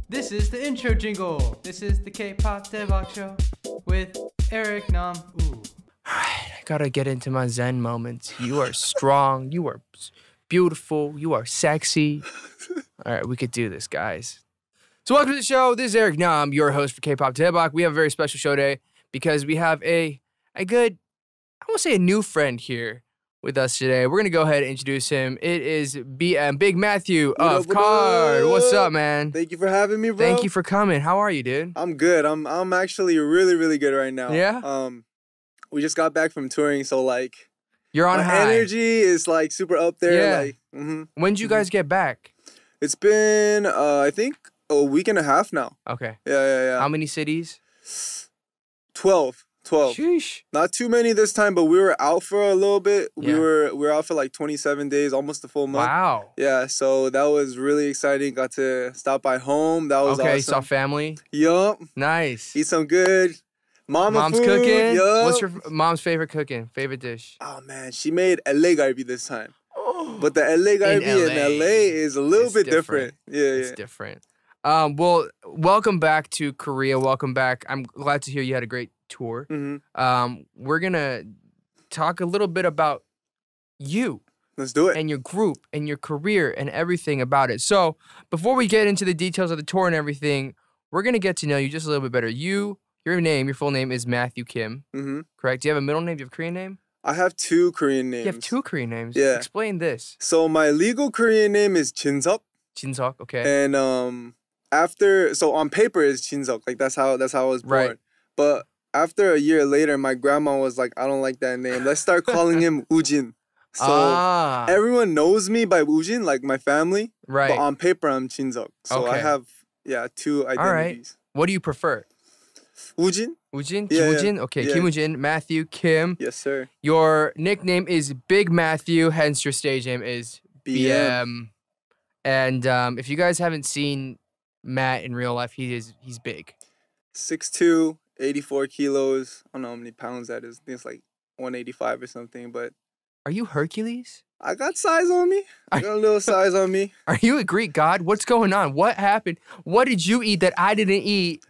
This is the intro jingle. This is the K-pop Daebak Show with Eric Nam. Ooh. Alright, I gotta get into my Zen moments. You are strong. You are beautiful. You are sexy. Alright, we could do this, guys. So welcome to the show. This is Eric Nam, your host for K-pop Daebak. We have a very special show today because we have a good, I won't say a new friend here with us today. We're gonna go ahead and introduce him. It is BM, Big Matthew of KARD. What's up, man? Thank you for having me, bro. Thank you for coming. How are you, dude? I'm good. I'm actually really good right now. Yeah? We just got back from touring, so like You're on my high. energy is like super up there. Yeah. Like, When did you guys get back? It's been I think a week and a half now. Okay. Yeah. How many cities? 12. Sheesh. Not too many this time, but we were out for a little bit. Yeah. We were out for like 27 days, almost a full month. Wow. Yeah, so that was really exciting. Got to stop by home. That was Okay, awesome. saw family. Yup. Nice. Eat some good Mom's food. cooking. Yup. What's your mom's favorite dish? Oh man, she made LA Garbi this time. But the LA Garbi in LA. LA is a little It's bit different. different. Yeah, It's different. Well, welcome back to Korea. Welcome back. I'm glad to hear you had a great tour. We're gonna talk a little bit about you Let's do it. and your group and your career and everything about it. So before we get into the details of the tour and everything, we're gonna get to know you just a little bit better. Your full name is Matthew Kim, correct? Do you have a middle name? Do you have a Korean name? I have 2 Korean names. You have 2 Korean names. Yeah. Explain this. So my legal Korean name is Jinseok, Jinseok, okay. and so on paper is Jinseok. Like that's how I was born. Right. But after a year later, my grandma was like, I don't like that name. Let's start calling him Ujin. So everyone knows me by Ujin, like my family. Right. But on paper, I'm Jinseok. So I Okay. have 2 identities. All right. What do you prefer? Ujin? Ujin? Yeah, Kim Ujin? yeah. Okay, Yeah. Kim Ujin, Matthew, Kim. Yes, sir. Your nickname is Big Matthew, hence your stage name is BM. And if you guys haven't seen Matt in real life, he's big. 6'2", 84 kilos. I don't know how many pounds that is. I think it's like 185 or something. But Are you Hercules? I got size on me. I got a little size on me. Are you a Greek god? What's going on? What happened? What did you eat that I didn't eat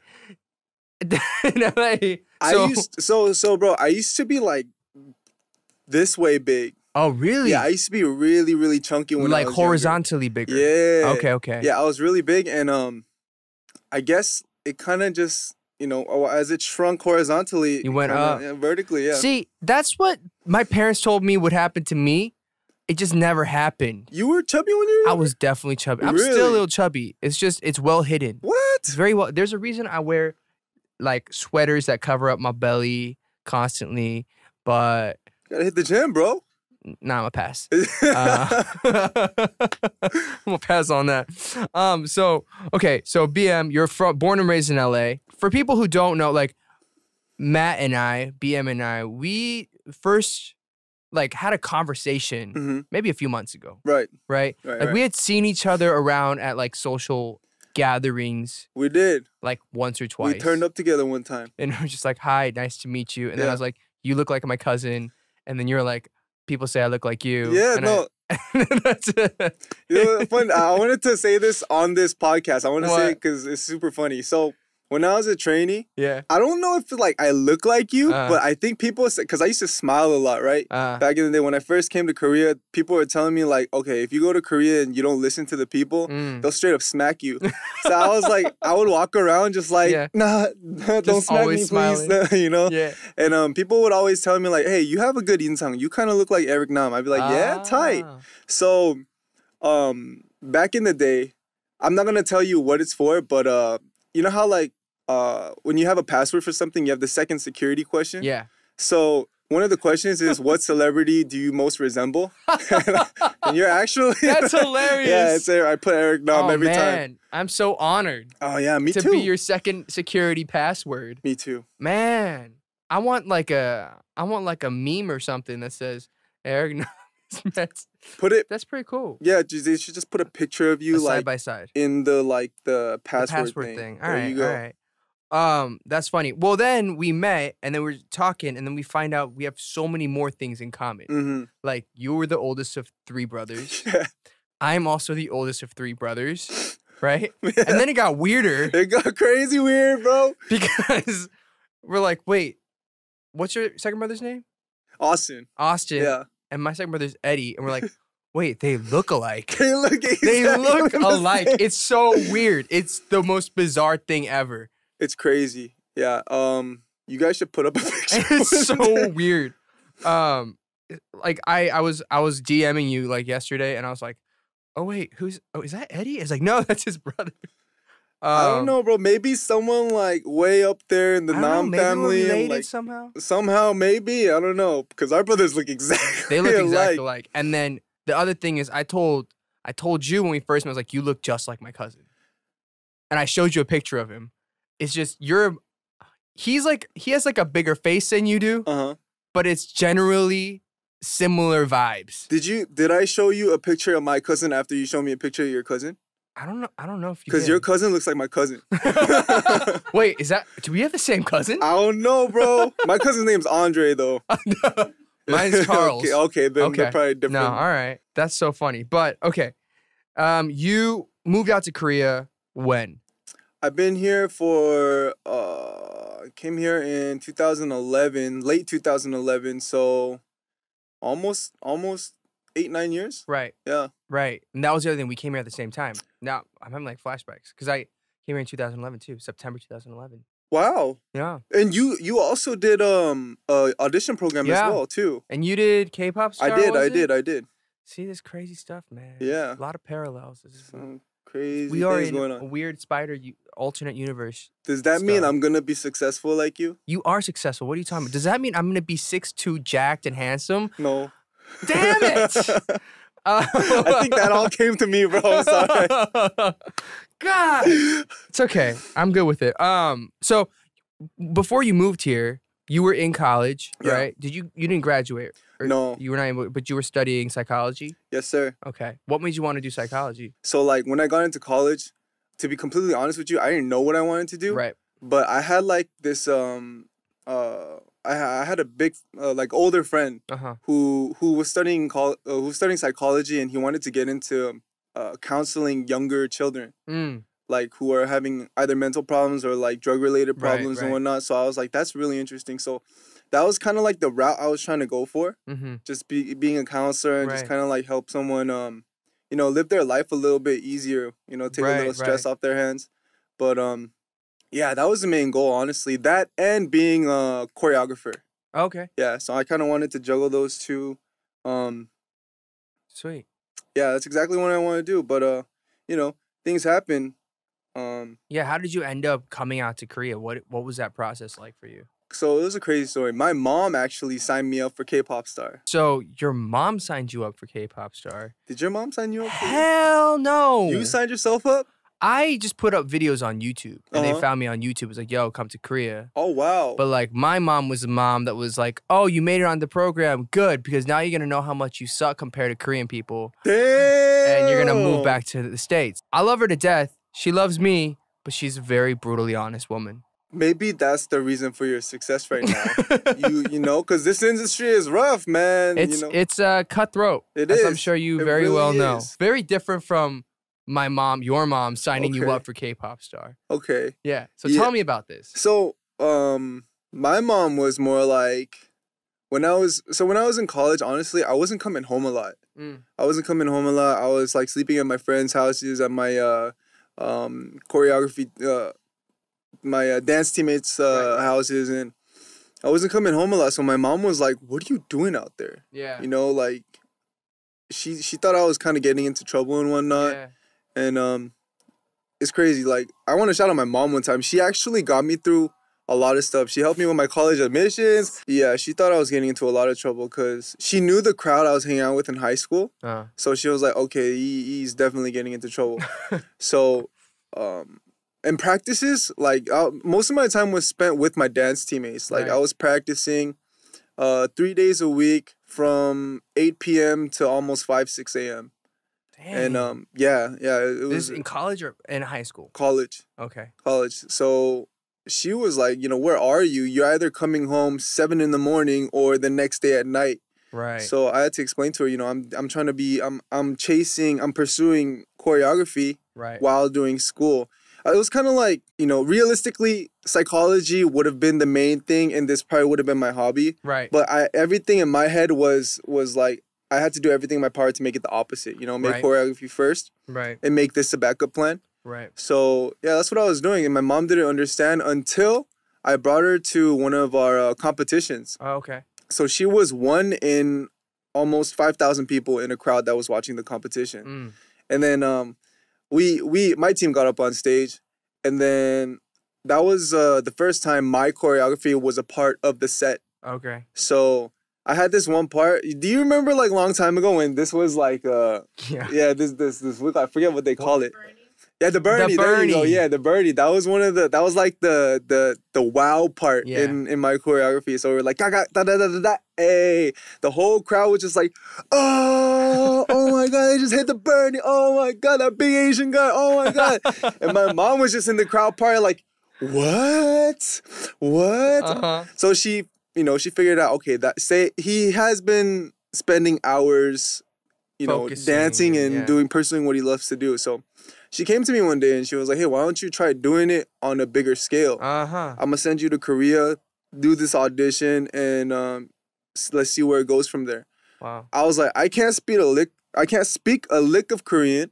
in LA? Bro, I used to be like this way big. Oh, really? Yeah, I used to be really chunky when I was horizontally bigger. Yeah. Okay. Yeah, I was really big, and I guess it kind of just, as it shrunk horizontally, You went up. vertically. Yeah. See, that's what my parents told me would happen to me. It just never happened. You were chubby when you were I was definitely chubby. I'm Really? still a little chubby. It's well hidden. What? It's very well. There's a reason I wear like sweaters that cover up my belly constantly, but Gotta hit the gym, bro. nah, I'm a pass. I'm gonna pass on that. So BM, you're born and raised in LA. For people who don't know, like Matt and I, BM and I, we first like had a conversation maybe a few months ago. Right. Like we had seen each other around at like social gatherings We did. like once or twice. We turned up together one time. and we were just like, hi, nice to meet you. And then I Yeah. was like, you look like my cousin. And then you're like, people say I look like you. Yeah, and no. that's it. Fun. I wanted to say this on this podcast. I want to say What? it because it's super funny. So when I was a trainee, Yeah. I don't know if like I look like you, Uh. but I think people say, because I used to smile a lot, right? Uh. Back in the day when I first came to Korea, people were telling me like, okay, if you go to Korea and you don't listen to the people, they'll straight up smack you. So I was like, I would walk around just like, Yeah. nah, don't smack me, always please. you know? Yeah. And people would always tell me like, hey, you have a good insang. You kind of look like Eric Nam. I'd be like, yeah, tight. Ah. So, back in the day, I'm not gonna tell you what it's for, but you know how like when you have a password for something, you have the second security question. Yeah. So one of the questions is, what celebrity do you most resemble? And you're actually That's hilarious. Yeah, it's I put Eric Nam every time. I'm so honored Oh yeah, me to too. be your second security password. Me too. Man, I want like a meme or something that says Eric Nam is Mets. Put it. That's pretty cool. Yeah, they should just put a picture of you Side like by side. in the The password thing. All There right, you go. all right. That's funny. Well, then we met, and then we're talking, and then we find out we have so many more things in common. Mm-hmm. Like, you were the oldest of 3 brothers. Yeah. I'm also the oldest of 3 brothers. right? And then it got weirder. It got crazy weird, bro. Because we're like, wait, what's your second brother's name? Austin. Yeah. And my second brother's Eddie. And we're like, wait, they look alike. They look exactly They look the alike. same. It's so weird. It's the most bizarre thing ever. It's crazy. Yeah. You guys should put up a picture. It's so weird. Like I was DMing you like yesterday, and I was like, oh wait, is that Eddie? It's like, no, that's his brother. I don't know, bro. Maybe someone like way up there in the Nam family, maybe we're and related like somehow. Maybe, I don't know, because our brothers look exactly. They look exactly alike. alike. And then the other thing is, I told you when we first met, I was like, you look just like my cousin, and I showed you a picture of him. It's just he has like a bigger face than you do, but it's generally similar vibes. Did I show you a picture of my cousin after you showed me a picture of your cousin? I don't know if you Because did. your cousin looks like my cousin. Wait, do we have the same cousin? I don't know, bro. My cousin's name's Andre, though. Mine's Charles. Okay, then they're probably different. No, all right. That's so funny. But, okay. You moved out to Korea when? I've been here for, came here in 2011, late 2011, so almost 8-9 years. Right. Yeah. Right. And that was the other thing. We came here at the same time. Now, I'm having like flashbacks because I came here in 2011 too, September 2011. Wow. Yeah. And you also did a audition program as well too. And you did K-pop star, I did. See this crazy stuff, man. Yeah. A lot of parallels. Some crazy we are things in going on. a weird alternate universe. Does that mean I'm gonna be successful like you? You are successful. What are you talking about? Does that mean I'm gonna be 6'2", jacked and handsome? No. Damn it! I think that all came to me, bro. I'm sorry. God, it's okay. I'm good with it. So before you moved here, you were in college, right? You didn't graduate? No. You were not able, but you were studying psychology? Yes, sir. Okay. What made you want to do psychology? So like when I got into college, to be completely honest with you, I didn't know what I wanted to do. Right. But I had like this I had a big like older friend who was studying psychology, and he wanted to get into counseling younger children. Like who are having either mental problems or like drug related problems and whatnot. So I was like, that's really interesting. So that was kind of like the route I was trying to go for. Just being a counselor and just kind of like help someone live their life a little bit easier, take a little stress off their hands. But yeah, that was the main goal, honestly. That and being a choreographer. Okay. Yeah, so I kind of wanted to juggle those two. Sweet. Yeah, that's exactly what I want to do. But things happen. Yeah, how did you end up coming out to Korea? What was that process like for you? So it was a crazy story. My mom actually signed me up for K-pop star. So your mom signed you up for K-pop star? Did your mom sign you up? Hell no. You signed yourself up? I just put up videos on YouTube, and they found me on YouTube. It was like, yo, come to Korea. Oh, wow. But like my mom was a mom that was like, oh, you made it on the program. Good, because now you're going to know how much you suck compared to Korean people. Damn. And you're going to move back to the States. I love her to death. She loves me, but she's a very brutally honest woman. Maybe that's the reason for your success right now. you know, because this industry is rough, man. It's cutthroat. It as is. I'm sure you very really well know. is. Very different from your mom signing you up for K-pop star. Okay. Yeah. So tell me about this. So, my mom was more like when I was in college, honestly, I wasn't coming home a lot. I wasn't coming home a lot. I was like sleeping at my friends' houses, at my choreography my dance teammates' houses, and I wasn't coming home a lot. So my mom was like, "What are you doing out there?" Yeah. Like she thought I was kind of getting into trouble and whatnot. Yeah. And it's crazy. Like I want to shout out my mom one time. She actually got me through a lot of stuff. She helped me with my college admissions. Yeah, she thought I was getting into a lot of trouble because she knew the crowd I was hanging out with in high school. So she was like, "Okay, he's definitely getting into trouble." So, and practices, like most of my time was spent with my dance teammates. Like I was practicing 3 days a week from 8 p.m. to almost 6 a.m. Damn. And yeah, it was this in college or in high school? College. Okay. College. So she was like, "Where are you? You're either coming home 7 in the morning or the next day at night." Right. So I had to explain to her, I'm trying to be, I'm pursuing choreography. while doing school. It was kind of like, you know, realistically, psychology would have been the main thing, and this probably would have been my hobby. Right. But everything in my head was like, I had to do everything in my power to make it the opposite. You know, make choreography first. Right. And make this a backup plan. Right. So, yeah, that's what I was doing. And my mom didn't understand until I brought her to one of our competitions. Oh, okay. So she was one in almost 5,000 people in a crowd that was watching the competition. And then my team got up on stage, and then that was the first time my choreography was a part of the set. Okay. So I had this one part. Do you remember like a long time ago when this was like this I forget what they call it. Yeah, the Bernie. There you go. Yeah, the Bernie. That was like the wow part in my choreography. So we're like da da da da da da. Hey, the whole crowd was just like, oh my god, they just hit the Bernie. Oh my god, that big Asian guy. Oh my god. And my mom was just in the crowd part like, what? So she figured out, okay, he has been spending hours, focusing, dancing and pursuing what he loves to do. So she came to me one day and she was like, hey, why don't you try doing it on a bigger scale? I'm going to send you to Korea, do this audition, and let's see where it goes from there. Wow. I was like, I can't speak a lick of Korean.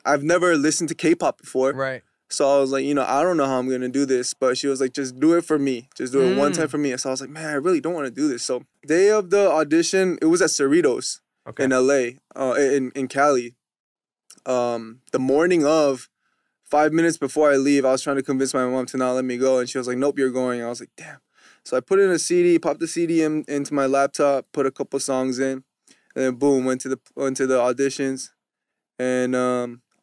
I've never listened to K-pop before. Right. So I was like, I don't know how I'm going to do this. But she was like, just do it for me. Just do it one time for me. So I was like, man, I really don't want to do this. So day of the audition, it was at Cerritos in LA, in Cali. The morning of, 5 minutes before I leave, I was trying to convince my mom to not let me go. And she was like, nope, you're going. I was like, damn. So I put in a CD, popped the CD into my laptop, put a couple songs in. And then boom, went to the auditions. And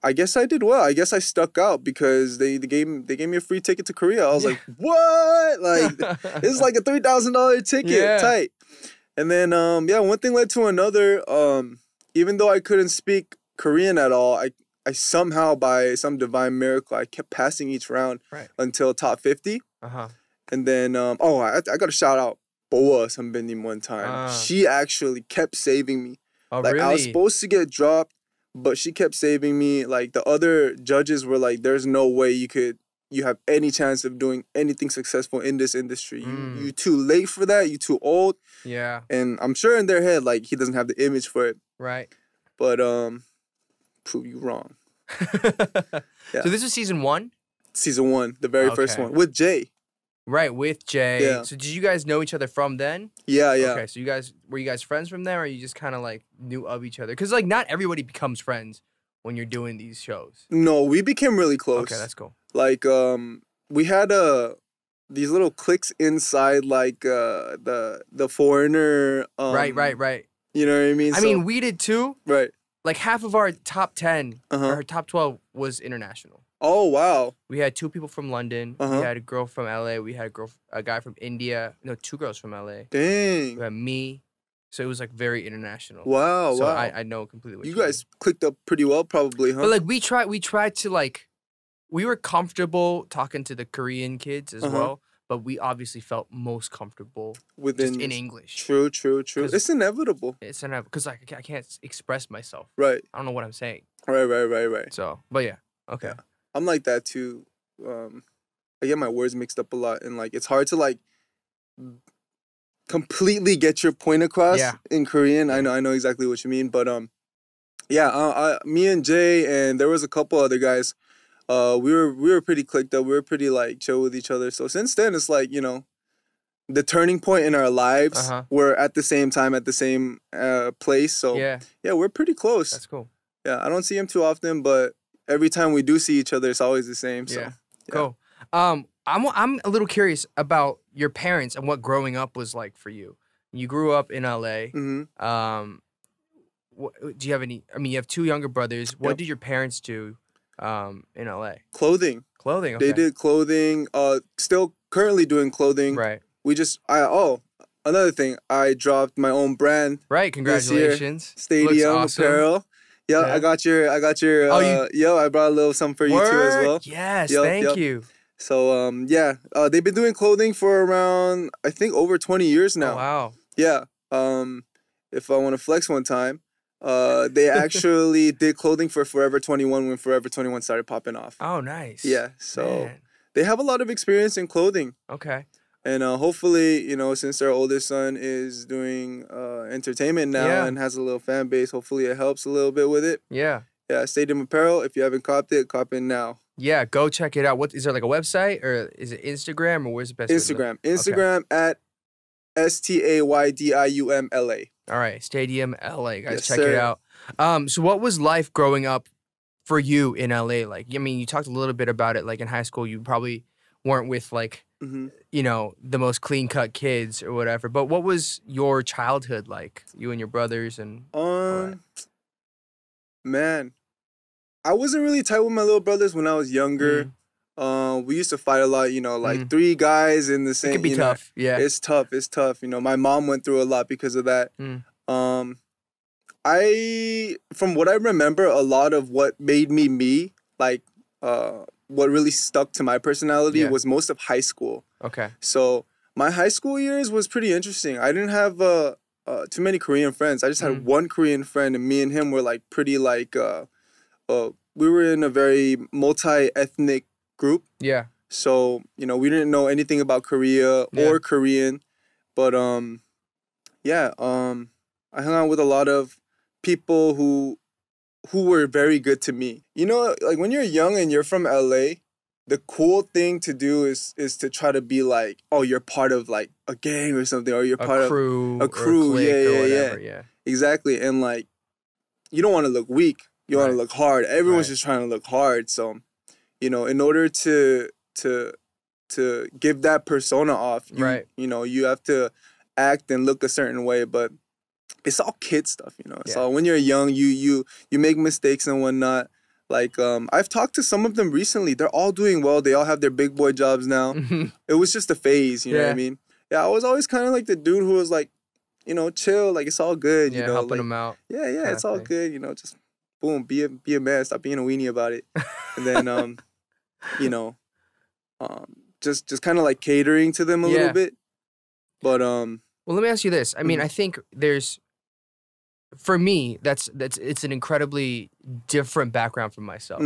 I guess I did well. I guess I stuck out because they gave me a free ticket to Korea. I was like, what? Like, this is like a $3,000 ticket. Tight. And then, one thing led to another. Even though I couldn't speak Korean at all, I somehow, by some divine miracle, I kept passing each round until top 50. And then, I got to shout out Boa Sambenim one time. She actually kept saving me. Oh, like, really? I was supposed to get dropped, but she kept saving me. Like, the other judges were like, there's no way you have any chance of doing anything successful in this industry. You too late for that. You too old. Yeah. And I'm sure in their head, like, he doesn't have the image for it. Right. But, prove you wrong. So this was season 1? Season 1, the very first one, with Jay. Right, with Jay. Yeah. So did you guys know each other from then? Yeah. Okay, so were you guys friends from there, or you just kind of like knew of each other? Because like not everybody becomes friends when you're doing these shows. No, we became really close. Okay, that's cool. Like we had these little cliques inside like the foreigner. Right. You know what I mean? I mean, we did too. Right. Like half of our top 10 or top 12 was international. Oh, wow. We had 2 people from London. We had a girl from LA. We had a guy from India. No, 2 girls from LA. Dang. We had me. So it was like very international. Wow, so wow. I know completely what you guys clicked up pretty well, probably, huh? But like we tried to like, we were comfortable talking to the Korean kids as well. But we obviously felt most comfortable just in English. True. It's inevitable. It's inevitable because I can't express myself. Right. I don't know what I'm saying. Right. So, but yeah. Okay. Yeah. I'm like that too. I get my words mixed up a lot, and like it's hard to like completely get your point across in Korean. I know exactly what you mean, but me and Jay and there was a couple other guys. We were pretty clicked up. We were pretty like chill with each other. So since then, it's like, the turning point in our lives. We're at the same time at the same place. So yeah, we're pretty close. That's cool. Yeah, I don't see him too often, but every time we do see each other, it's always the same. So yeah. Cool. I'm a little curious about your parents and what growing up was like for you. You grew up in LA. Do you have any? I mean, you have 2 younger brothers. What did your parents do? In LA? Clothing. Okay. They did clothing. Still currently doing clothing. Right. Another thing, I dropped my own brand. Right. Congratulations. Stadium awesome. Apparel. Yeah, I got your. I brought a little something for you too as well. Yes, thank you. So they've been doing clothing for around, I think, over 20 years now. Oh, wow. Yeah. If I want to flex one time, They actually did clothing for Forever 21 when Forever 21 started popping off. Oh, nice. Yeah, so they have a lot of experience in clothing. Okay. And hopefully, you know, since our oldest son is doing entertainment now and has a little fan base, hopefully it helps a little bit with it. Yeah. Yeah, Stadium Apparel. If you haven't copped it, cop it now. Yeah, go check it out. What is there like a website or is it Instagram or where's the best? Instagram at STAYDIUMLA. All right, Stadium LA, guys, Yes, check sir. it out. So what was life growing up for you in LA like? I mean, you talked a little bit about it. Like in high school, you probably weren't with like, you know, the most clean cut kids or whatever. But what was your childhood like? You and your brothers and man, I wasn't really tight with my little brothers when I was younger. We used to fight a lot, you know, like 3 guys in the same. It can be tough. Yeah, it's tough. It's tough. You know, my mom went through a lot because of that. From what I remember, a lot of what made me, like, what really stuck to my personality was most of high school. Okay. So my high school years was pretty interesting. I didn't have too many Korean friends. I just had one Korean friend, and me and him were like pretty like we were in a very multi-ethnic group. Yeah. So, you know, we didn't know anything about Korea or Korean, but I hung out with a lot of people who were very good to me. You know, like when you're young and you're from LA, the cool thing to do is to try to be like, oh, you're part of like a gang or something, or you're part of a crew, or a clique or whatever. Yeah. Exactly. And like, you don't want to look weak. You want to look hard. Everyone's just trying to look hard. So, you know, in order to give that persona off, you know, you have to act and look a certain way. But it's all kid stuff, you know. So when you're young, you make mistakes and whatnot. Like, I've talked to some of them recently. They're all doing well. They all have their big boy jobs now. It was just a phase, you know what I mean? Yeah, I was always kind of like the dude who was like, you know, chill, like it's all good, you know. Helping like, them out. Yeah, it's all good, you know, just boom, be a man, stop being a weenie about it. And then you know, just kind of like catering to them a little bit. But well, let me ask you this. I mean, I think there's, for me, that's it's an incredibly different background from myself,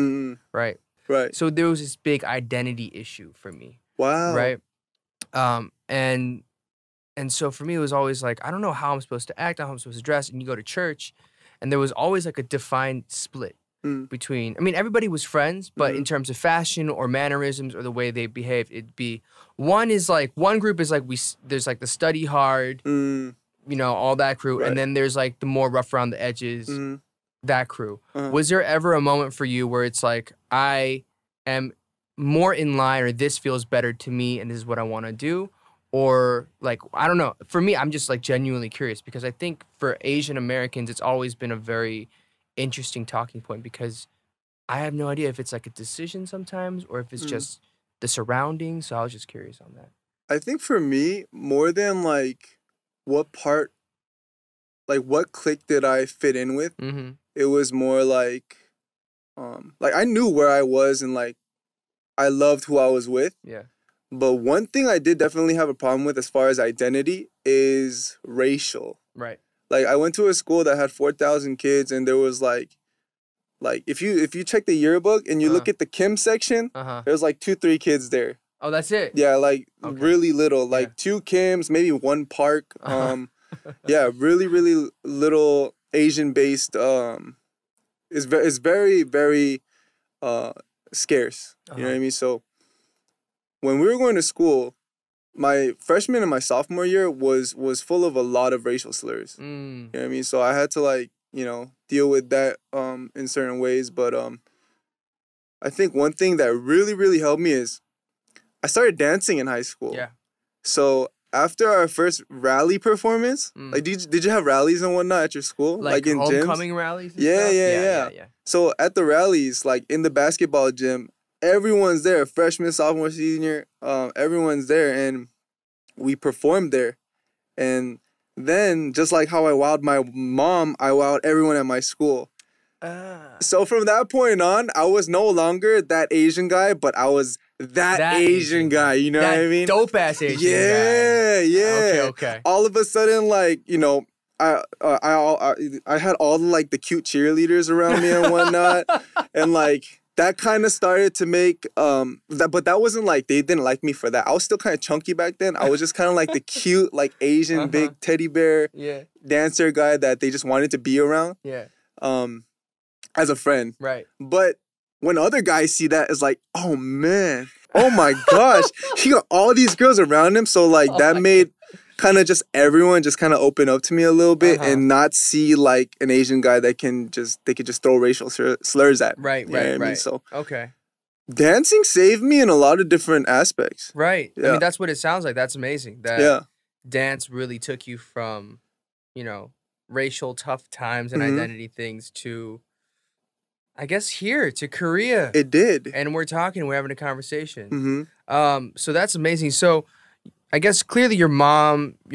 right? Right. So there was this big identity issue for me. Wow. Right. And so for me, it was always like, I don't know how I'm supposed to act, how I'm supposed to dress. And you go to church, and there was always like a defined split between, I mean, everybody was friends, but in terms of fashion or mannerisms or the way they behaved, it'd be, one group is like, there's like the study hard, you know, all that crew. And then there's like the more rough around the edges, that crew. Was there ever a moment for you where it's like, I am more in line, or this feels better to me and this is what I want to do? Or like, I don't know. For me, I'm just like genuinely curious, because I think for Asian Americans, it's always been a very interesting talking point, because I have no idea if it's like a decision sometimes or if it's just the surroundings. So I was just curious on that. I think for me, more than like what part, like what clique did I fit in with, it was more like I knew where I was and like I loved who I was with. Yeah. But one thing I did definitely have a problem with as far as identity is racial. Right. Like I went to a school that had 4,000 kids, and there was like if you check the yearbook and you look at the Kim section, there's like 2-3 kids there. Oh, that's it? Yeah, like really little, like 2 Kims, maybe 1 Park. Yeah, really, really little Asian based. It's very, very scarce. You know what I mean? So when we were going to school, my freshman and my sophomore year was full of a lot of racial slurs. You know what I mean? So I had to like, you know, deal with that in certain ways. But I think one thing that really, really helped me is I started dancing in high school. Yeah. So after our first rally performance, like did you have rallies and whatnot at your school? Like in gyms? Homecoming rallies and stuff? Yeah. So at the rallies, like in the basketball gym, everyone's there, freshman, sophomore, senior, everyone's there, and we performed there. And then, just like how I wowed my mom, I wowed everyone at my school. So from that point on, I was no longer that Asian guy, but I was that Asian guy, you know what I mean? Dope-ass Asian guy. Yeah. Okay. All of a sudden, like, you know, I had all like the cute cheerleaders around me and whatnot, and like that kind of started to make but that wasn't like they didn't like me for that. I was still kind of chunky back then. I was just kind of like the cute like Asian big teddy bear dancer guy that they just wanted to be around. Yeah. As a friend. Right. But when other guys see that, it's like, oh man, oh my gosh, he got all these girls around him. So like that made kind of just everyone just kind of open up to me a little bit and not see like an Asian guy that they could just throw racial slurs at. Right, you know what I mean? So dancing saved me in a lot of different aspects. Right. Yeah. I mean, that's what it sounds like. That's amazing. That dance really took you from, you know, racial tough times and identity things to, I guess, here to Korea. It did. And we're having a conversation. So that's amazing. So I guess clearly your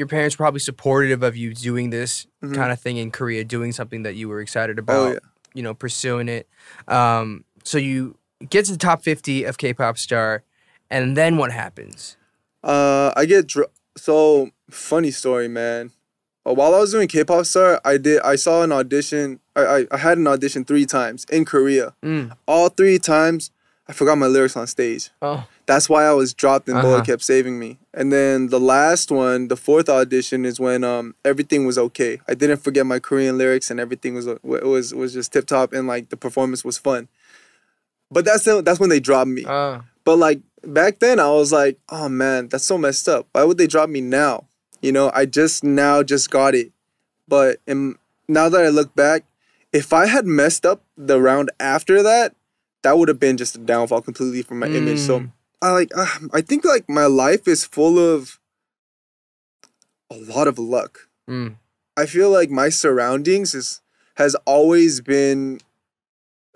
parents probably supportive of you doing this kind of thing in Korea, doing something that you were excited about, you know, pursuing it. So you get to the top 50 of K-pop star, and then what happens? So funny story, man. While I was doing K-pop star, I saw an audition. I had an audition 3 times in Korea. All 3 times, I forgot my lyrics on stage. Oh. That's why I was dropped and Bola kept saving me. And then the last one, the 4th audition, is when everything was okay. I didn't forget my Korean lyrics and everything was just tip top and like the performance was fun. But that's when they dropped me. But like back then, I was like, oh man, that's so messed up. Why would they drop me now? You know, I just got it. But now that I look back, if I had messed up the round after that, that would have been just a downfall completely from my image. So I think like my life is full of a lot of luck. I feel like my surroundings has always been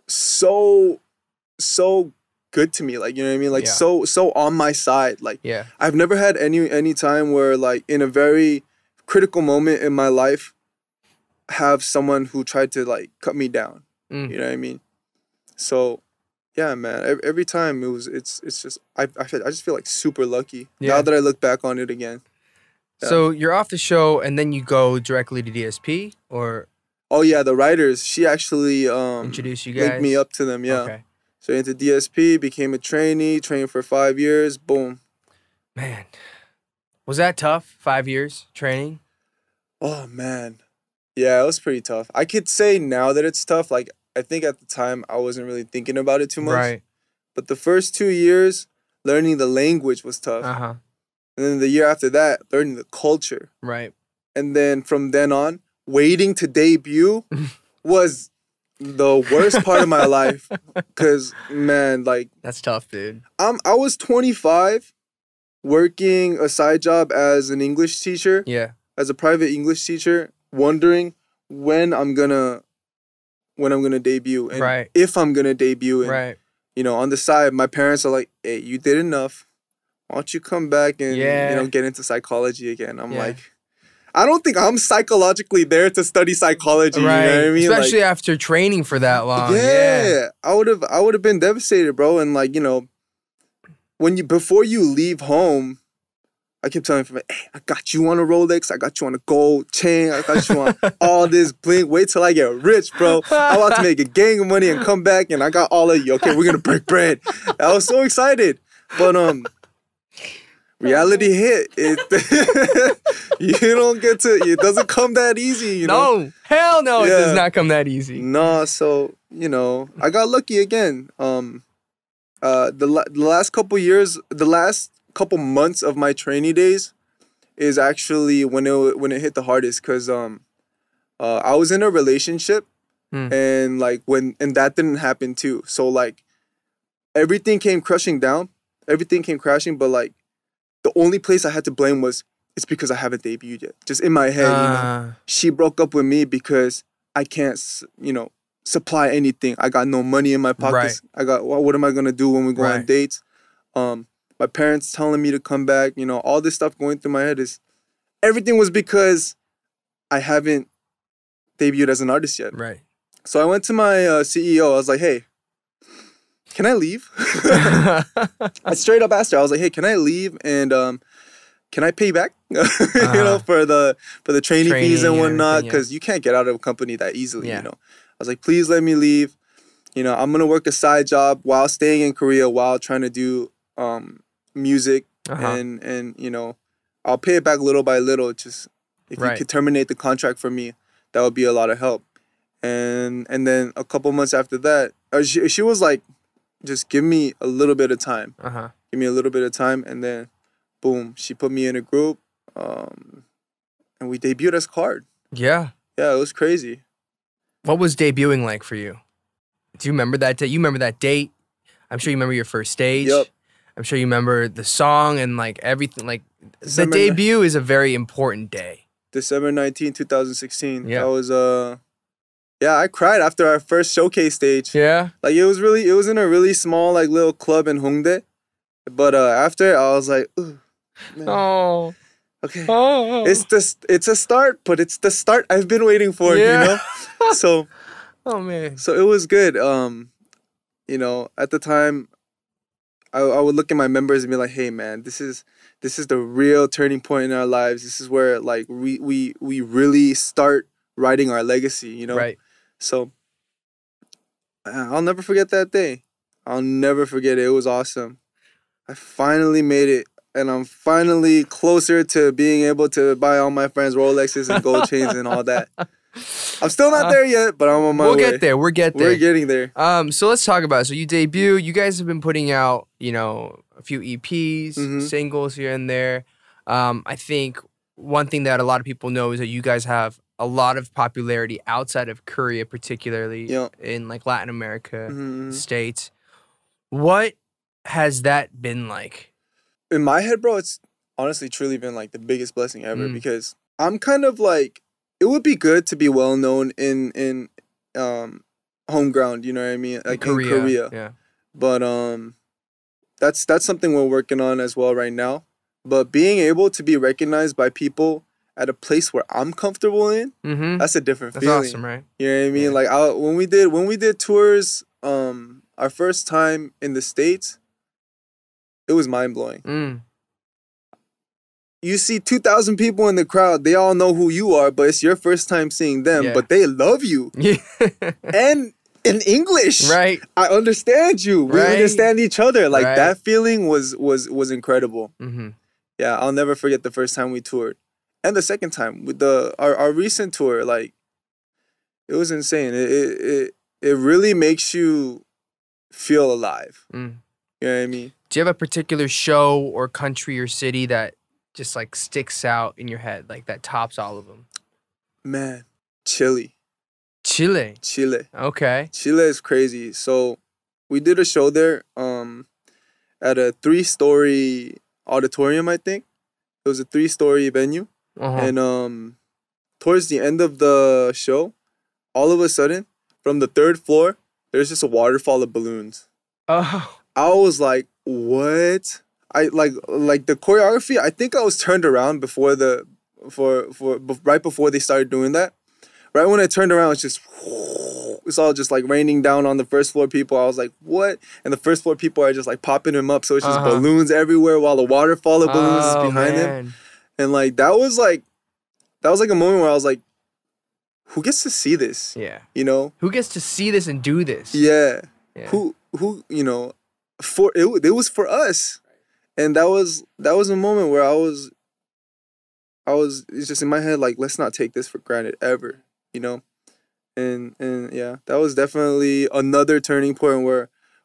so good to me, like, you know what I mean, like so on my side. Like I've never had any time where like in a very critical moment in my life have someone who tried to like cut me down. You know what I mean? So yeah, man, every time it's just I just feel like super lucky now that I look back on it again. So you're off the show and then you go directly to DSP, or oh yeah, the writers, she actually introduced you guys, linked me up to them. Okay. So into DSP, became a trainee, trained for 5 years, boom. Man, was that tough? 5 years training? Oh man, yeah, it was pretty tough. I could say now that it's tough. Like I think at the time I wasn't really thinking about it too much. Right. But the first 2 years, learning the language was tough. And then the year after that, learning the culture. Right. And then from then on, waiting to debut was the worst part of my life. Cause man, like that's tough, dude. I was 25, working a side job as an English teacher. Yeah. As a private English teacher, wondering when I'm gonna debut and if I'm gonna debut. And, you know, on the side, my parents are like, "Hey, you did enough. Why don't you come back and you know, get into psychology again?" I'm like, I don't think I'm psychologically there to study psychology. You know what I mean? Especially like, after training for that long. Yeah. I would have been devastated, bro. And like, you know, before you leave home, I kept telling him, hey, I got you on a Rolex, I got you on a gold chain, I got you on all this bling. Wait till I get rich, bro. I'm about to make a gang of money and come back and I got all of you. Okay, we're gonna break bread. I was so excited. But reality hit. You don't get to, it doesn't come that easy, you know? No, hell no, it does not come that easy. No, so, you know, I got lucky again. The last couple years, the last couple months of my trainee days is actually when it hit the hardest, because I was in a relationship and like and that didn't happen too. So like everything came crashing, but like the only place I had to blame was it's because I haven't debuted yet. Just in my head, you know, she broke up with me because I can't, you know, supply anything. I got no money in my pockets. What am I gonna do when we go on dates? My parents telling me to come back, you know, all this stuff going through my head is everything was because I haven't debuted as an artist yet. Right. So I went to my CEO. I was like, hey, can I leave? I straight up asked her. I was like, hey, can I leave and can I pay back? You know, for the training fees and whatnot, because you can't get out of a company that easily. You know, I was like, please let me leave. You know, I'm gonna work a side job while staying in Korea while trying to do music, and you know, I'll pay it back little by little. Just if you could terminate the contract for me, that would be a lot of help. And then a couple months after that, she was like, just give me a little bit of time. Give me a little bit of time, and then boom, she put me in a group, and we debuted as KARD. Yeah, it was crazy. What was debuting like for you? Do you remember that day? You remember that date? I'm sure you remember your first stage. Yep. I'm sure you remember the song and like everything. Like the debut is a very important day. December 19, 2016. Yeah. That was yeah, I cried after our first showcase stage. Yeah. Like it was in a really small like little club in Hongdae. But after I was like, ooh, man. Oh. Okay. Oh. It's a start, but it's the start I've been waiting for, you know? So oh man. So it was good. You know, at the time I would look at my members and be like, hey man, this is the real turning point in our lives. This is where like we really start writing our legacy, you know? Right. So I'll never forget that day. I'll never forget it. It was awesome. I finally made it, and I'm finally closer to being able to buy all my friends Rolexes and gold chains and all that. I'm still not there yet, but I'm on my way. We'll get there. We're getting there. So let's talk about it. So you debut. You guys have been putting out, you know, a few EPs, singles here and there. I think one thing that a lot of people know is that you guys have a lot of popularity outside of Korea, particularly in like Latin America, States. What has that been like? In my head, bro, it's honestly truly been like the biggest blessing ever, because I'm kind of like, it would be good to be well known in home ground, you know what I mean? Like in Korea. Yeah. But that's something we're working on as well right now. But being able to be recognized by people at a place where I'm comfortable in, that's a different feeling. That's awesome, right? You know what I mean? Like when we did tours, our first time in the States, it was mind-blowing. You see 2,000 people in the crowd. They all know who you are, but it's your first time seeing them. But they love you. And in English. Right. I understand you. We understand each other. Like that feeling was incredible. Yeah, I'll never forget the first time we toured. And the second time with our recent tour, like it was insane. It really makes you feel alive. You know what I mean? Do you have a particular show or country or city that just like sticks out in your head, like that tops all of them? Man, Chile. Chile. Okay. Chile is crazy. So we did a show there at a 3-story auditorium, I think. It was a 3-story venue. And towards the end of the show, all of a sudden, from the 3rd floor, there's just a waterfall of balloons. Oh. I was like, what? I like the choreography. I think I was turned around before right before they started doing that. Right when I turned around, it's all just like raining down on the 1st floor people. I was like, what? And the 1st floor people are just like popping them up, so it's just balloons everywhere while the waterfall of balloons is behind them. And like that was like a moment where I was like, who gets to see this? Yeah. You know? Who gets to see this and do this? Yeah. Who you know, it was for us. And that was a moment where I was it's just in my head like, let's not take this for granted ever, you know? And yeah, that was definitely another turning point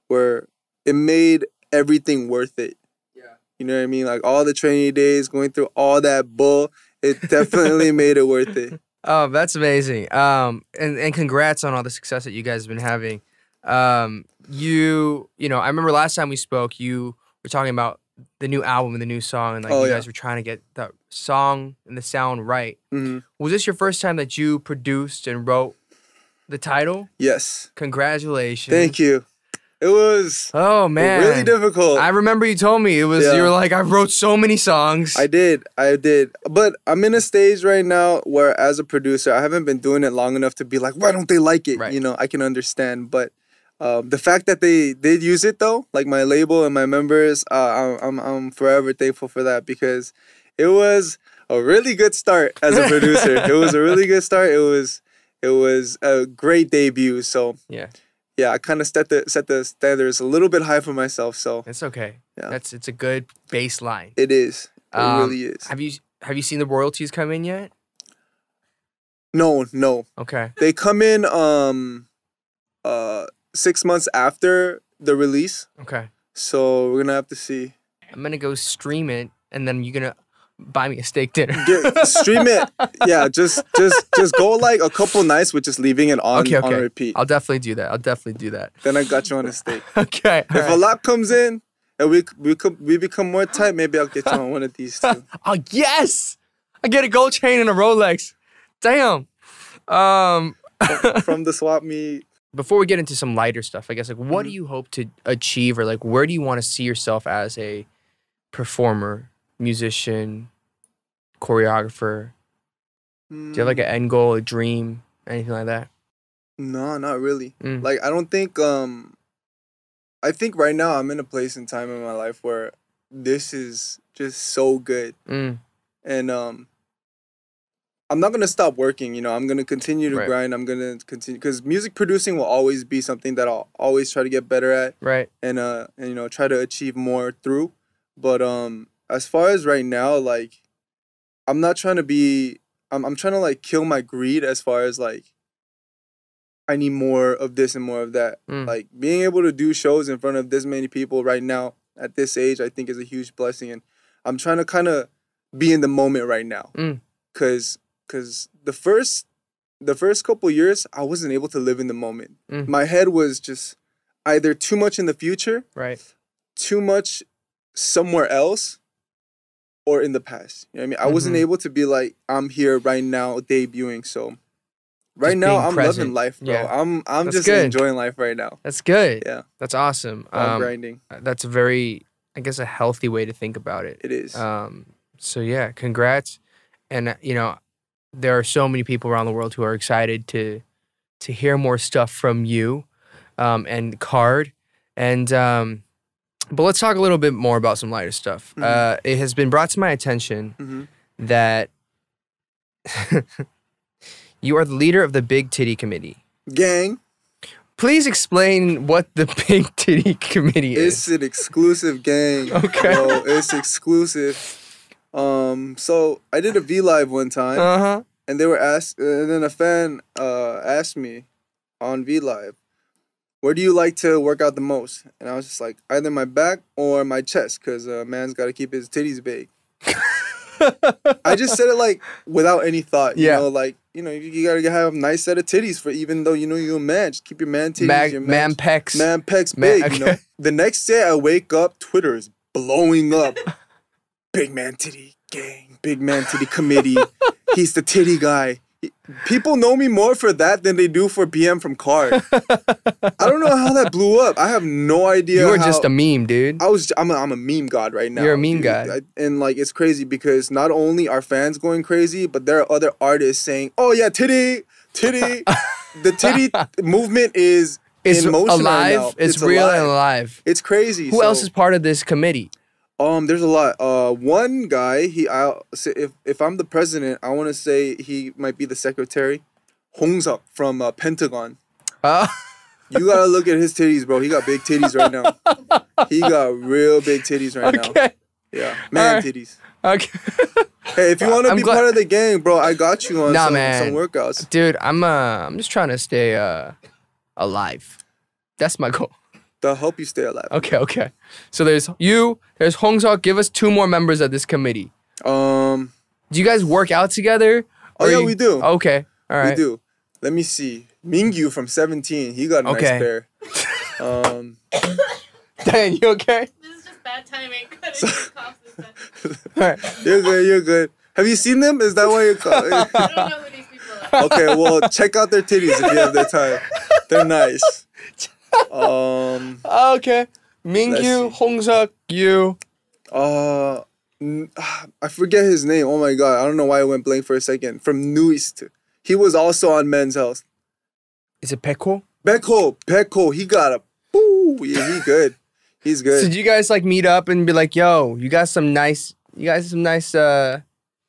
where it made everything worth it. Yeah. You know what I mean? Like all the training days, going through all that bull, it definitely made it worth it. Oh, that's amazing. And congrats on all the success that you guys have been having. You know, I remember last time we spoke, you were talking about the new album and the new song, and like you guys were trying to get the song and the sound right. Was this your first time that you produced and wrote the title? Yes. Congratulations. Thank you. It was really difficult. I remember you told me it was. You were like, I wrote so many songs. I did, but I'm in a stage right now where, as a producer, I haven't been doing it long enough to be like, why don't they like it? Right. You know, I can understand, but the fact that they did use it though, like my label and my members, I'm forever thankful for that, because It was a really good start as a producer. It was a really good start. It was a great debut. So yeah, I kind of set the standards a little bit high for myself. So it's okay. Yeah, it's a good baseline. It is. It really is. Have you seen the royalties come in yet? No. Okay. They come in 6 months after the release. Okay. So we're gonna have to see. I'm gonna go stream it, and then you're gonna buy me a steak dinner. Stream it. Yeah, just go like a couple nights with just leaving it on repeat. I'll definitely do that. Then I got you on a steak. Okay. If a lot comes in and we become more tight, maybe I'll get you on one of these too. Oh yes! I get a gold chain and a Rolex. Damn. From the swap meet. Before we get into some lighter stuff, I guess, like, what do you hope to achieve, or like, where do you want to see yourself as a performer, musician, choreographer? Do you have like an end goal, a dream, anything like that? No, not really. Like, I don't think. I think right now I'm in a place and time in my life where this is just so good, and I'm not gonna stop working. You know, I'm gonna continue to grind. I'm gonna continue because music producing will always be something that I'll always try to get better at. Right. And you know, try to achieve more through. But as far as right now, like, I'm not trying to be. I'm trying to like kill my greed as far as like. I need more of this and more of that. Like, being able to do shows in front of this many people right now at this age, I think is a huge blessing. And I'm trying to kind of be in the moment right now. Cause the first couple years, I wasn't able to live in the moment. My head was just either too much in the future, right, too much somewhere else, or in the past. You know what I mean? I wasn't able to be like, I'm here right now debuting. So right now, I'm loving life, bro. Yeah. I'm just enjoying life right now. That's good. Yeah. That's awesome. I'm grinding. That's a very, I guess, a healthy way to think about it. It is. So yeah, congrats. And you know, there are so many people around the world who are excited to hear more stuff from you, and KARD. And but let's talk a little bit more about some lighter stuff. It has been brought to my attention that you are the leader of the Big Titty Committee. Gang. Please explain what the Big Titty Committee is. It's an exclusive gang. Okay. Bro, it's exclusive. So I did a V Live one time. And they were and then a fan asked me on V Live, where do you like to work out the most? And I was just like, either my back or my chest, because a man's got to keep his titties big. I just said it like without any thought. You know, like, you know, you gotta have a nice set of titties for, even though you know you're a man, just keep your man titties, your man pecs. Man pecs big, you know. The next day I wake up, Twitter is blowing up. Big man titty gang, big man titty committee. He's the titty guy. People know me more for that than they do for BM from KARD. I don't know how that blew up. I have no idea. You were just a meme, dude. I'm a meme god right now. You're a meme god. And like, it's crazy because not only are fans going crazy, but there are other artists saying, "Oh yeah, titty." The titty movement is in motion alive. right now. It's real alive. And alive. It's crazy. Who else is part of this committee? There's a lot. One guy, if I'm the president, I want to say he might be the secretary. Hong-seok from Pentagon. You gotta look at his titties, bro. He got big titties right now. He got real big titties right now. Yeah, man titties. Okay. Hey, if you want to be part of the gang, bro, I got you on some workouts. Dude, I'm just trying to stay alive. That's my goal. They'll help you stay alive. Okay. So there's you, there's Hong-seok. Give us 2 more members of this committee. Do you guys work out together? Oh yeah, we do. Okay, all right. We do. Let me see. Mingyu from 17. He got a nice pair. Dan, you okay? This is just bad timing. All right. You're good. Have you seen them? Is that why you're calling? I don't know who these people are. Okay, well, check out their titties if you have the time. They're nice. Okay. Mingyu, Hong-seok, you. I forget his name. Oh my god, I don't know why I went blank for a second. From Nuist. He was also on Men's Health. Is it Peko? Peko. He got a. Ooh, yeah, he good. He's good. So did you guys like meet up and be like, "Yo, you got some nice You guys have some nice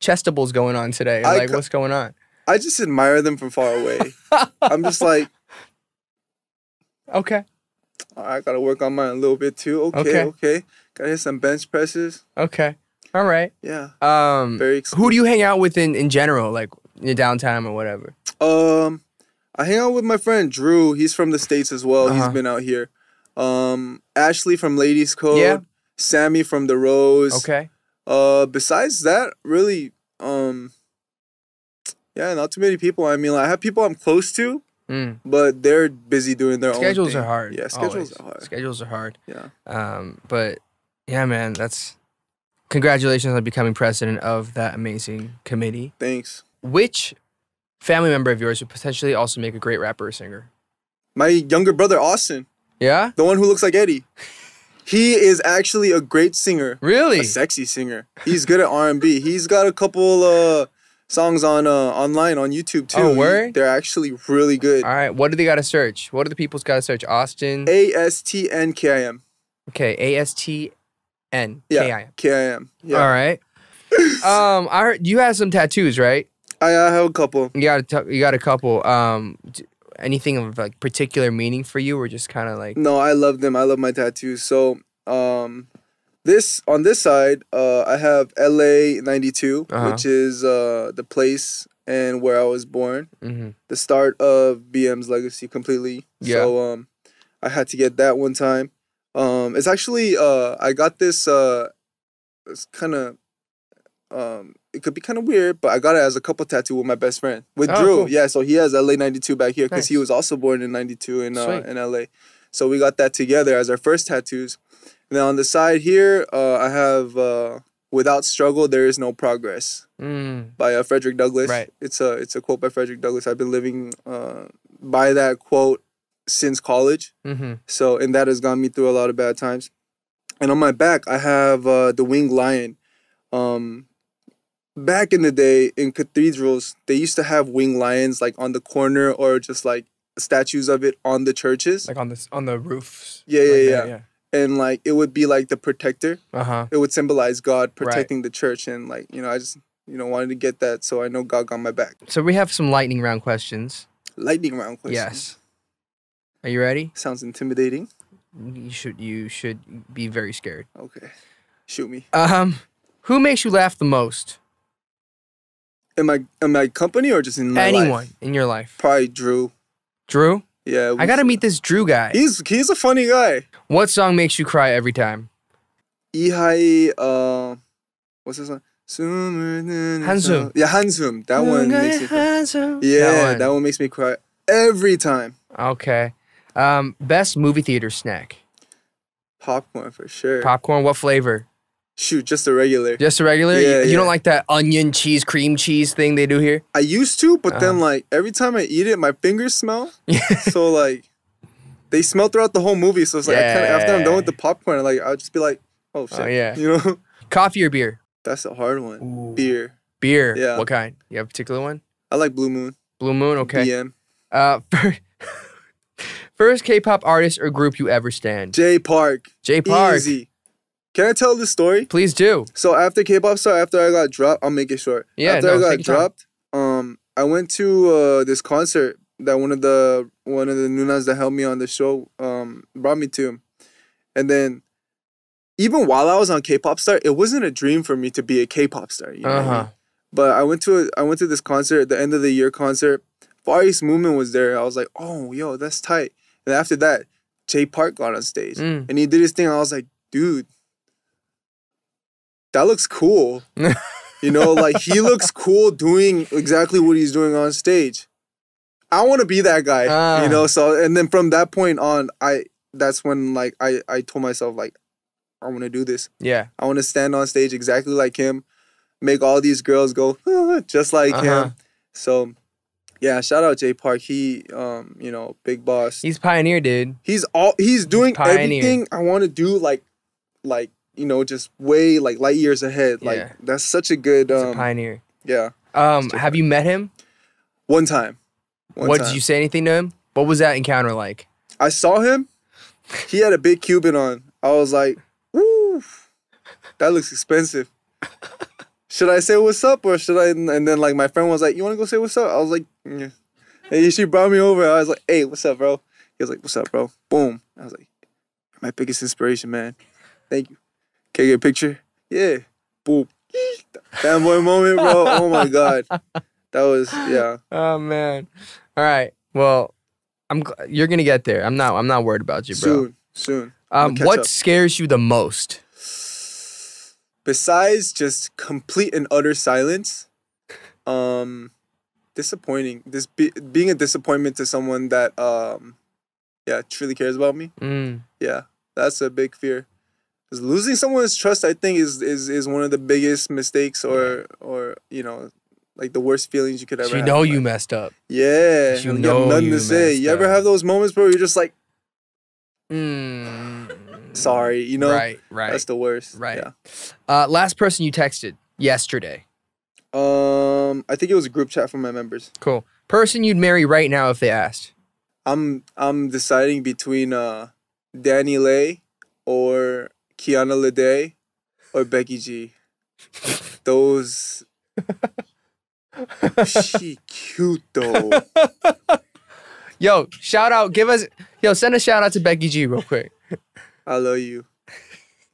chestables going on today. Like, what's going on? I just admire them from far away. I'm just like, okay. I gotta work on mine a little bit too. Okay. Gotta hit some bench presses. Okay. All right. Yeah. Very exclusive. Who do you hang out with in general, like in your downtime or whatever? I hang out with my friend Drew. He's from the States as well. He's been out here. Ashley from Ladies Code. Yeah. Sammy from The Rose. Okay. Besides that, really, yeah, not too many people. I mean, like, I have people I'm close to, but they're busy doing their own thing. Schedules are hard. Yeah, schedules are hard. Schedules are hard. Yeah. But yeah, man, congratulations on becoming president of that amazing committee. Thanks. Which family member of yours would potentially also make a great rapper or singer? My younger brother, Austin. Yeah? The one who looks like Eddie. He is actually a great singer. Really? A sexy singer. He's good at R&B. He's got a couple songs on online on YouTube too. Oh, word? They're actually really good. All right. What do they got to search? What do the people's got to search? Austin? ASTNKIM. Okay. ASTNKIM. Yeah. KIM. Yeah. All right. I heard you have some tattoos, right? I have a couple. You got a couple. Anything of like particular meaning for you, or just kind of like? No, I love them. I love my tattoos. So, this on this side, I have LA 92, which is the place and where I was born. The start of BM's legacy completely. Yeah. So, I had to get that one time. It's actually I got this. It's kind of it could be kind of weird, but I got it as a couple tattoo with my best friend, with Drew. Cool. Yeah, so he has LA 92 back here because he was also born in 92 in LA. So we got that together as our first tattoos. And then on the side here, I have "Without struggle, there is no progress" by Frederick Douglass. Right. It's a quote by Frederick Douglass. I've been living by that quote since college. So, and that has gotten me through a lot of bad times. And on my back, I have the winged lion. Back in the day in cathedrals, they used to have winged lions like on the corner or just like statues of it on the churches, like on the roofs. Yeah. And like it would be like the protector. It would symbolize God protecting the church, and like I just wanted to get that, so I know God got my back. So we have some lightning round questions. Lightning round questions. Yes. Are you ready? Sounds intimidating. You should be very scared. Okay, shoot me. Who makes you laugh the most? In my company or just in my life? Anyone in your life. Probably Drew. Drew? Yeah. I gotta meet this Drew guy. He's a funny guy. What song makes you cry every time? Ihai, what's this song? Hansum. Yeah, Hansum. That one makes me cry. Yeah, that one makes me cry every time. Okay. Best movie theater snack? Popcorn for sure. Popcorn, what flavor? Shoot, just a regular. Just a regular? Yeah, you don't like that onion cheese, cream cheese thing they do here? I used to, but then like every time I eat it, my fingers smell. So like, they smell throughout the whole movie. So it's like after I'm done with the popcorn, like I'll just be like, oh shit. Oh yeah. Coffee or beer? That's a hard one. Ooh. Beer. Beer. Yeah. What kind? You have a particular one? I like Blue Moon. Blue Moon. Okay. BM. First K-pop artist or group you ever stand? J Park. J Park. Easy. Can I tell this story? Please do. So after K-pop star, after I got dropped, I'll make it short. Yeah, after I got dropped, I went to this concert that one of the Nunas that helped me on the show brought me to. And then even while I was on K-pop star, it wasn't a dream for me to be a K-pop star. You know what I mean? But I went to this concert, the end of the year concert. Far East Movement was there. I was like, oh, yo, that's tight. And after that, J Park got on stage. And he did his thing. I was like, dude, that looks cool. Like he looks cool doing exactly what he's doing on stage. I want to be that guy, So, and then from that point on, that's when like I told myself like, I want to do this. Yeah. I want to stand on stage exactly like him, make all these girls go just like him. So, yeah, shout out J Park. He, big boss. He's pioneer, dude. He's doing everything I want to do, like, just way like light years ahead. Like that's such a good. He's a pioneer. Yeah. Have you met him? One time. Did you say anything to him? What was that encounter like? I saw him. He had a big Cuban on. I was like, "Woo, that looks expensive." should I say what's up or should I? And then like my friend was like, you want to go say what's up? I was like, yeah. And she brought me over. I was like, hey, what's up, bro? He was like, what's up, bro? Boom. I was like, you're my biggest inspiration, man. Thank you. Can I get a picture? Yeah. Boom. Fanboy moment, bro. Oh my God. That was, yeah. Oh man. All right. Well, you're gonna get there. I'm not worried about you, bro. Soon. What scares you the most? Besides just complete and utter silence, disappointing. Being a disappointment to someone that truly cares about me. Yeah, that's a big fear. 'Cause losing someone's trust, I think, is one of the biggest mistakes or like the worst feelings you could ever have. You know you messed up. Yeah. You have nothing to say. You ever have those moments, bro, you're just like, sorry, you know? Right. That's the worst. Right. Yeah. Last person you texted yesterday. I think it was a group chat from my members. Cool. Person you'd marry right now if they asked. I'm deciding between Danny Lay or Kiana Lede or Becky G. Those she cute though. Yo, shout out, send a shout out to Becky G real quick. I love you.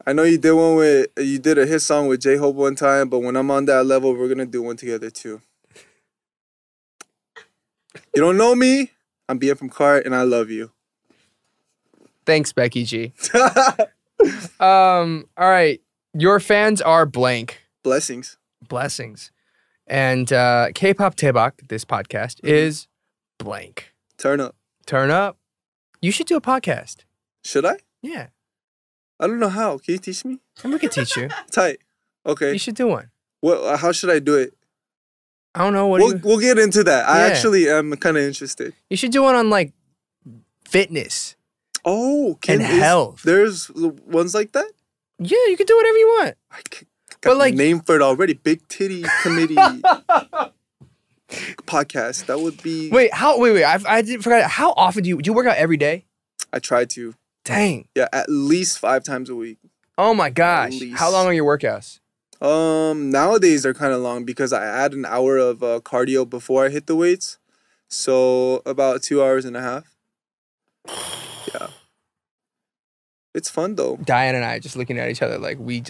I know you did a hit song with J-Hope one time, but when I'm on that level, we're gonna do one together too. You don't know me? I'm BM from KARD, and I love you. Thanks, Becky G. All right. Your fans are blank. Blessings. And K-pop Daebak, this podcast, is blank. Turn up. You should do a podcast. Should I? Yeah. I don't know how. Can you teach me? And we can teach you. Tight. Okay. You should do one. Well, how should I do it? I don't know. We'll get into that. I actually am kind of interested. You should do one on like fitness. Oh, health. There's ones like that? Yeah, you can do whatever you want. I got a name for it already. Big Titty Committee podcast. That would be. Wait. I forgot. How often do you work out every day? I try to. Dang. Yeah, at least 5 times a week. Oh my gosh. How long are your workouts? Nowadays they're kind of long because I add an hour of cardio before I hit the weights. So about 2 hours and a half. Yeah. It's fun though. Diane and I are just looking at each other like you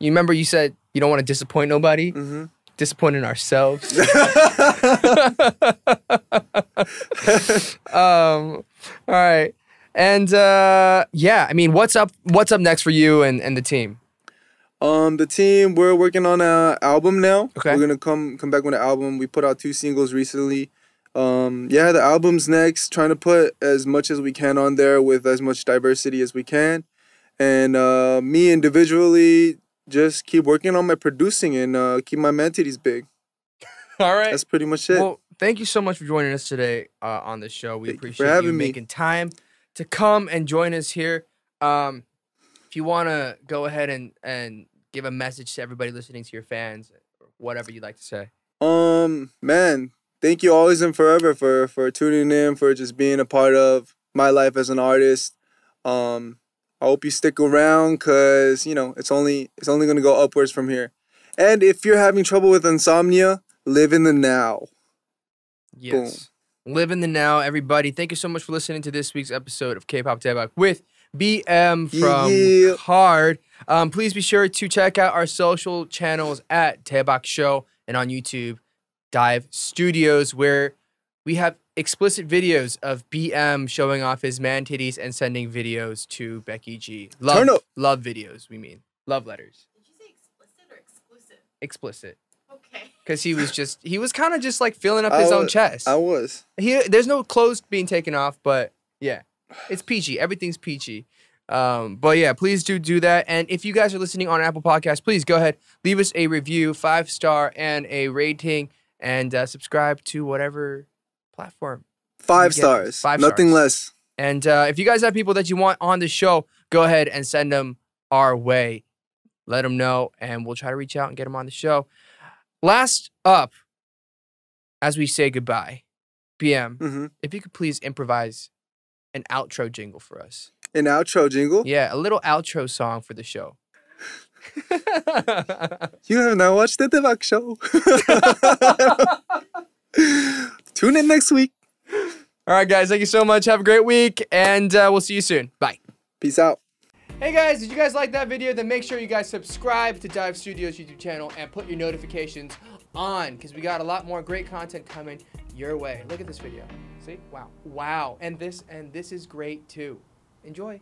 remember you said you don't want to disappoint nobody? Mm-hmm. Disappointing ourselves. All right. And I mean, what's up next for you and the team? The team, we're working on an album now. Okay. We're gonna come back with an album. We put out 2 singles recently. The album's next, trying to put as much as we can on there with as much diversity as we can. And me individually, just keep working on my producing and keep my man titties big. All right. That's pretty much it. Well, thank you so much for joining us today on the show. We appreciate you making time to come and join us here. If you want to go ahead and give a message to everybody listening, to your fans, or whatever you'd like to say. Man, thank you always and forever for tuning in, for just being a part of my life as an artist. I hope you stick around because, it's only going to go upwards from here. And if you're having trouble with insomnia, live in the now. Yes. Boom. Live in the now, everybody. Thank you so much for listening to this week's episode of K-pop Daebak with BM from KARD. Please be sure to check out our social channels at Daebak Show and on YouTube, Dive Studios, where we have explicit videos of BM showing off his man titties and sending videos to Becky G. Love videos, we mean. Love letters. Did you say explicit or exclusive? Explicit. Okay. Because he was kind of just like filling up his own chest. I was. There's no clothes being taken off, but yeah, it's peachy. Everything's peachy. But yeah, please do that. And if you guys are listening on Apple Podcasts, please go ahead, leave us a review, 5-star and a rating, and subscribe to whatever platform. 5 stars. 5 Nothing stars. less. And if you guys have people that you want on the show, go ahead and send them our way. Let them know, and we'll try to reach out and get them on the show. Last up, as we say goodbye, BM, if you could please improvise an outro jingle for us. An outro jingle? Yeah, a little outro song for the show. You have now watched the Daebak Show. Tune in next week. All right, guys. Thank you so much. Have a great week, and we'll see you soon. Bye. Peace out. Hey guys, did you guys like that video? Then make sure you guys subscribe to Dive Studios YouTube channel and put your notifications on, because we got a lot more great content coming your way. Look at this video. See? Wow. Wow. And this is great too. Enjoy.